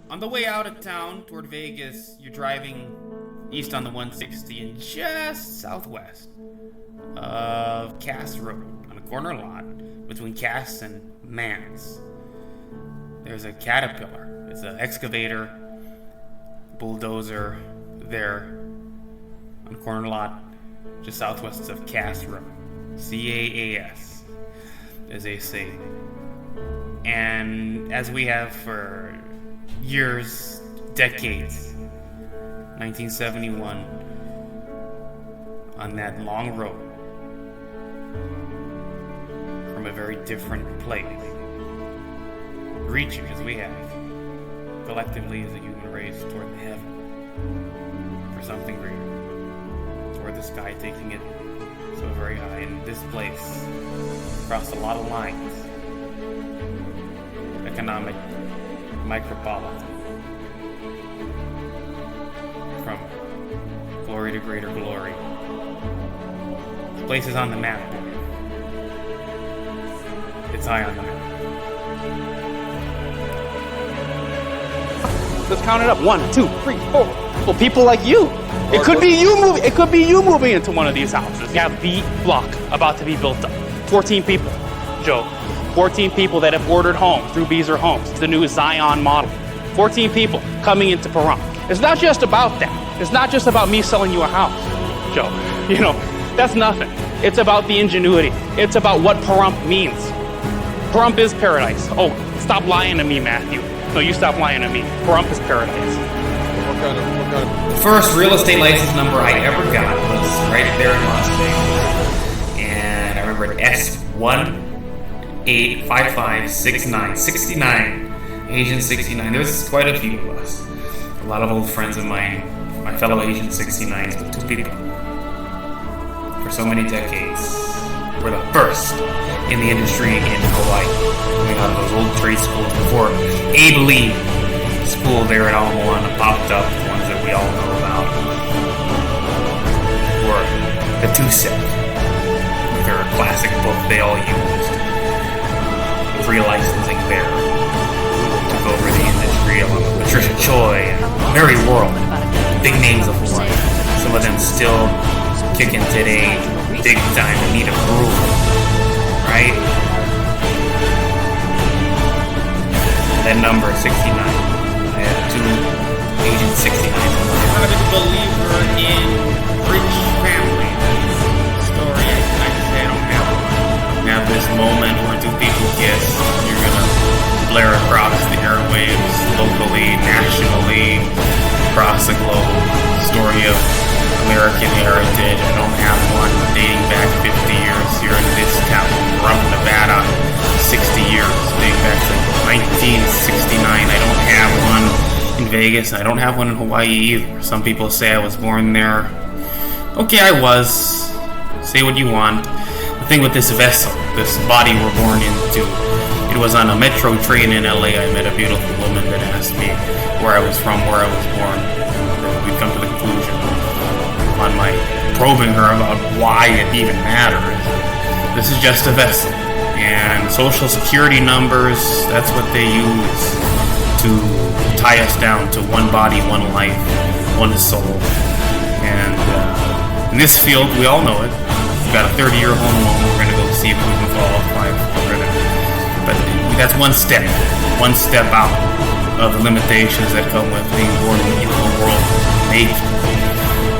On the way out of town toward Vegas, you're driving east on the 160 and just southwest of Cass Road on a corner lot between Cass and Mans. There's a Caterpillar. It's an excavator, bulldozer there on a corner lot just southwest of Cass Road. CAAS, as they say. And as we have for years, decades, 1971, on that long road from a very different place, reaching as we have collectively as a human race toward the heaven for something greater, toward the sky, taking it so very high. In this place, across a lot of lines, economic, micropolitan, from glory to greater glory. The place is on the map. It's high on the map. Let's count it up. 1, 2, 3, 4. Well, people like you. It could be you moving. It could be you moving into one of these houses. You have B block about to be built up. 14 people, Joe. 14 people that have ordered homes through Beazer Homes, the new Zion model. 14 people coming into Pahrump. It's not just about that. It's not just about me selling you a house, Joe. You know, that's nothing. It's about the ingenuity. It's about what Pahrump means. Pahrump is paradise. Oh, stop lying to me, Matthew. No, you stop lying to me. Pahrump is paradise. The first real estate license number I ever got was right there in Las Vegas. And I remember S185569. 69. Agent 69. There was quite a few of us. A lot of old friends of mine, my fellow Agent 69s, but two people. For so many decades, were the first in the industry in Hawaii. Coming out of those old trade schools before Abe Lee school there at Ala Moana popped up, the ones that we all know about. Or the Two-Set, with their classic book they all used. Free licensing there. Took over the industry along with Patricia Choi and Mary World. Big names of Hawaii. Some of them still kicking today, big time, in need of groove. Right? That number, 69. I have two Agent 69. I'm a believer in rich family. Story, I say I don't have one. Have this moment where two people kiss, you're gonna blare across the airwaves, locally, nationally, across the globe. Story of American heritage. I don't have one dating back 50 years here in this town, Pahrump, Nevada. 60 years, dating back to 1969. I don't have one in Vegas. I don't have one in Hawaii either. Some people say I was born there. Okay, I was. Say what you want. The thing with this vessel, this body we're born into, it was on a metro train in LA. I met a beautiful woman that asked me where I was from, where I was born. We'd come to the conclusion on my probing her about why it even matters. This is just a vessel. And social security numbers, that's what they use to tie us down to one body, one life, one soul. And in this field, we all know it. We've got a 30-year home loan. We're going to go see if we can qualify for it. But that's one step out of the limitations that come with being born in the world naked.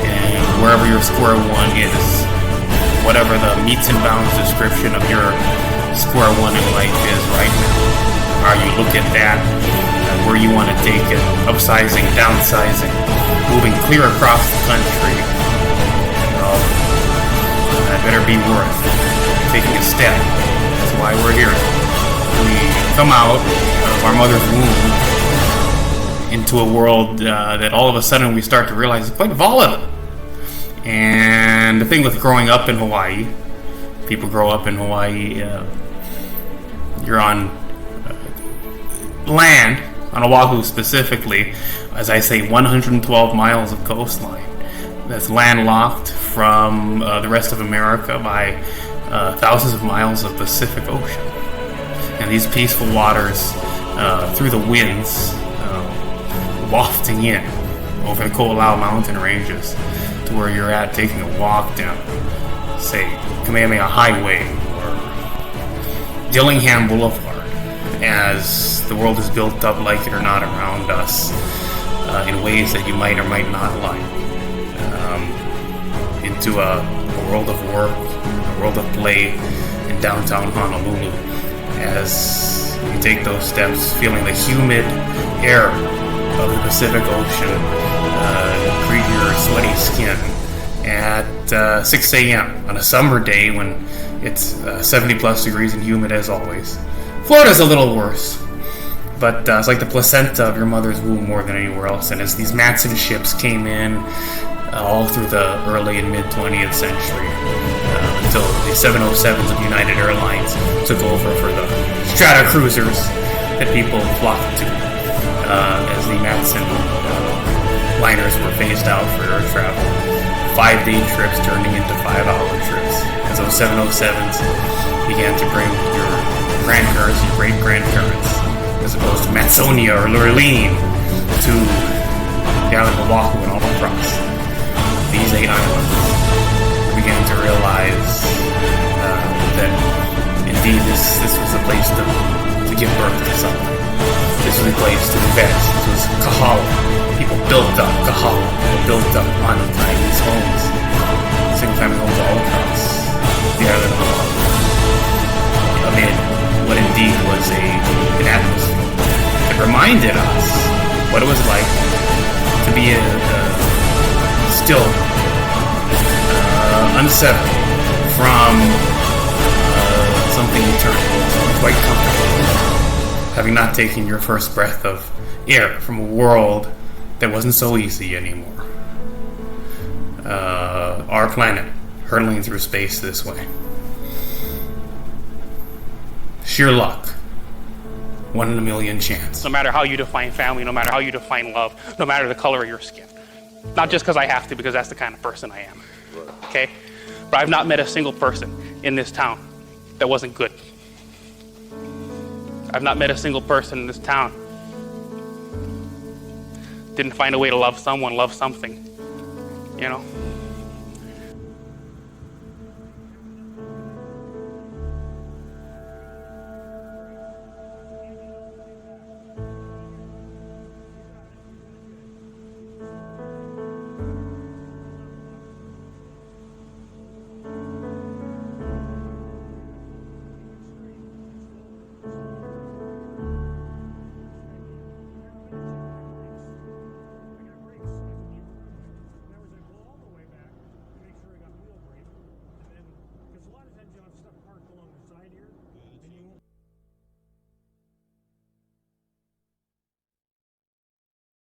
And wherever your square one is, whatever the meets and bounds description of your square one in life is right now. How you look at that, where you want to take it, upsizing, downsizing, moving clear across the country. Well, that better be worth taking a step. That's why we're here. We come out of our mother's womb into a world that all of a sudden we start to realize is quite volatile. And the thing with growing up in Hawaii, people grow up in Hawaii, you're on land, on Oahu specifically, as I say, 112 miles of coastline that's landlocked from the rest of America by thousands of miles of Pacific Ocean. And these peaceful waters, through the winds, wafting in over the Ko'olau mountain ranges to where you're at, taking a walk down, say, Kamehameha Highway or Dillingham Boulevard, as the world is built up, like it or not, around us in ways that you might or might not like, into a world of work, a world of play in downtown Honolulu, as you take those steps, feeling the humid air of the Pacific Ocean greet your sweaty skin at 6 a.m. on a summer day when it's 70 plus degrees and humid as always. Florida's a little worse, but it's like the placenta of your mother's womb more than anywhere else. And as these Matson ships came in all through the early and mid 20th century, until the 707s of United Airlines took over for the strata cruisers that people flocked to, as the Matson liners were phased out for air travel. 5-day trips turning into 5-hour trips, as those 707s began to bring your grandparents, your great-grandparents, as opposed to Matsonia or Lurleen, to the island of Oahu and all across these 8 islands. We began to realize that indeed this was a place to give birth to something. This was a place to invest. This was Kahala. People built up Kahala. People built up Chinese homes. Single-family homes all across the island of Oahu, amid what indeed was an atmosphere that reminded us what it was like to be still unsettled from something eternal, quite comfortable, having not taken your first breath of air from a world that wasn't so easy anymore. Our planet hurtling through space this way. Sheer luck. 1 in a million chance. No matter how you define family, no matter how you define love, no matter the color of your skin. Not just because I have to, because that's the kind of person I am. Okay? But I've not met a single person in this town that wasn't good. I've not met a single person in this town didn't find a way to love someone, love something. You know?